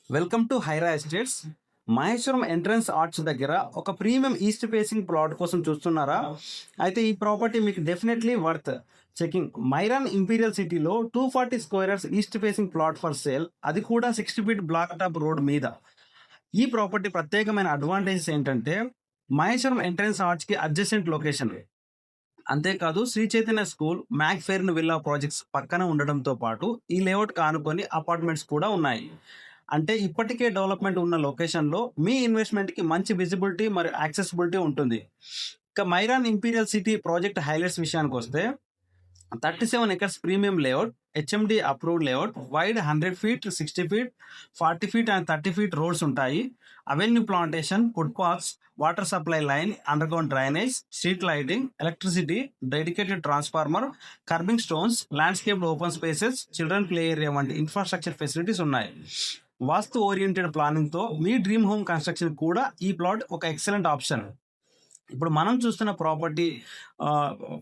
Welcome to Hira estates. Maheshwaram entrance arch దగ్గర ఒక premium east facing plot కోసం చూస్తున్నారా? అయితే ఈ ప్రాపర్టీ మీకు డెఫినెట్లీ వర్త్ చెకింగ్. మైరాన్ ఇంపీరియల్ సిటీలో 240 square east facing plot for sale, అది కూడా 60 ఫీట్ బ్లాక్ టాప్ రోడ్ మీద. ఈ ప్రాపర్టీ ప్రత్యేకమైన అడ్వాంటేజెస్ ఏంటంటే మహేశ్వరం ఎంట్రన్స్ ఆర్చ్ కి అడ్జసెంట్ లొకేషన్, అంతేకాదు శ్రీ చైతన్య స్కూల్, మ్యాక్ ఫెయిర్న్ విల్లా ప్రాజెక్ట్స్ పక్కన ఉండడంతో పాటు ఈ లేఅవుట్ కానుకొని అపార్ట్మెంట్స్ కూడా ఉన్నాయి. అంటే ఇప్పటికే డెవలప్మెంట్ ఉన్న లొకేషన్లో మీ ఇన్వెస్ట్మెంట్కి మంచి విజిబిలిటీ మరియు యాక్సెసిబిలిటీ ఉంటుంది. ఇక Myron imperial city project highlights విషయానికి వస్తే 37 acres premium layout, HMD approved layout, wide 100 feet, 60 feet, 40 feet and 30 feet roads ఉంటాయి. Avenue plantation, food parks, water supply line, underground drainage, street lighting, electricity, dedicated transformer, curbing stones, landscape open spaces, children play area వంటి infrastructure facilities ఉన్నాయి. Vastu oriented ప్లానింగ్తో మీ dream home construction కూడా ఈ plot ఒక excellent option. ఇప్పుడు మనం చూస్తున్న ప్రాపర్టీ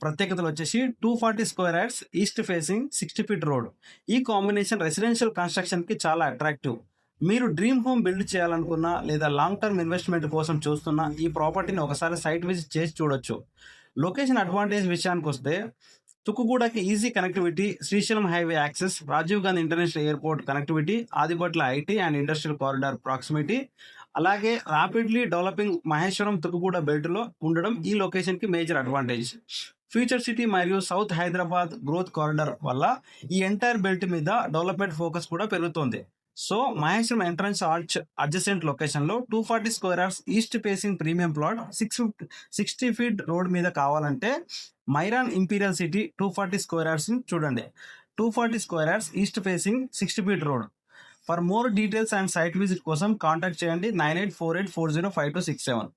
ప్రత్యేకతలు వచ్చేసి 240 square east facing 60 feet road. ఈ కాంబినేషన్ రెసిడెన్షియల్ కన్స్ట్రక్షన్కి చాలా అట్రాక్టివ్. మీరు డ్రీమ్ హోమ్ బిల్డ్ చేయాలనుకున్నా లేదా లాంగ్ టర్మ్ ఇన్వెస్ట్మెంట్ కోసం చూస్తున్న ఈ ప్రాపర్టీని ఒకసారి సైట్ విజిట్ చేసి చూడొచ్చు. లొకేషన్ అడ్వాంటేజ్ విషయానికి వస్తే తుక్కుగూడకి easy connectivity, Srisailam highway access, Rajiv Gandhi international airport connectivity, Adibatla IT and industrial corridor proximity, అలాగే ర్యాపిడ్లీ డెవలపింగ్ మహేశ్వరం తుక్కుగూడ బెల్ట్లో ఉండడం ఈ లొకేషన్కి మేజర్ అడ్వాంటేజ్. ఫ్యూచర్ సిటీ మరియు సౌత్ హైదరాబాద్ గ్రోత్ కారిడార్ వల్ల ఈ ఎంటైర్ బెల్ట్ మీద డెవలప్మెంట్ ఫోకస్ కూడా పెరుగుతోంది. So Maheshwaram entrance arch adjacent లొకేషన్లో 240 square east facing premium plot 60 feet road మీద కావాలంటే మైరాన్ ఇంపీరియల్ సిటీ 240 స్క్వేర్ చూడండి. 240 square east facing 60 feet road. For more details and site visit కోసం కాంటాక్ట్ చేయండి 9848405267.